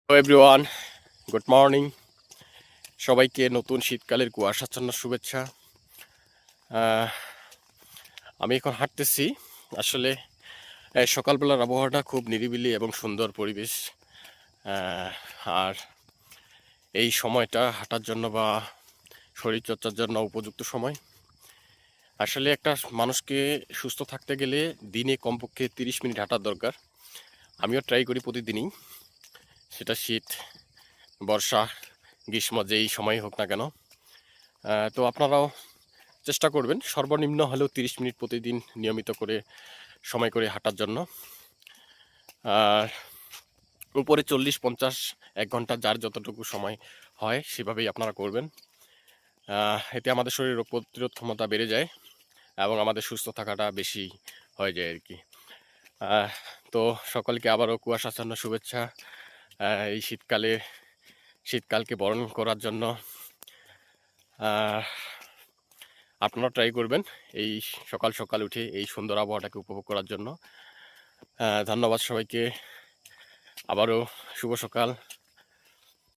Hello everyone, good morning. সবাইকে নতুন শীতকালের কুয়াশাচ্ছন্ন শুভেচ্ছা। আহ, আমি এখন হাঁটতেছি। আসলে সকালবেলার আবহাওয়াটা খুব নিরিবিলি এবং সুন্দর পরিবেশ। আহ, আর এই সময়টা হাঁটার জন্য বা শরীরচর্চার জন্য উপযুক্ত সময়। আসলে একটা মানুষকে সুস্থ থাকতে গেলে দিনে কমপক্ষে 30 মিনিট হাঁটার দরকার। আমিও ট্রাই করি প্রতিদিনই, সেটা শীত, বর্ষা, গ্রীষ্ম যেই সময় হোক না কেন। তো আপনারাও চেষ্টা করবেন সর্বনিম্ন হলেও 30 মিনিট প্রতিদিন নিয়মিত করে সময় করে হাঁটার জন্য। আর উপরে 40, 50, 1 ঘন্টা যার যতটুকু সময় হয় সেভাবেই আপনারা করবেন। এতে আমাদের শরীরের রোগ প্রতিরোধ ক্ষমতা বেড়ে যায় এবং আমাদের সুস্থ থাকাটা বেশি হয়ে যায় আর কি। তো সকলকে আবারও কুয়াশাচ্ছন্ন শুভেচ্ছা। এই শীতকালকে বরণ করার জন্য আপনারা ট্রাই করবেন এই সকাল সকাল উঠে এই সুন্দর আবহাওয়াটাকে উপভোগ করার জন্য। ধন্যবাদ সবাইকে, আবারও শুভ সকাল।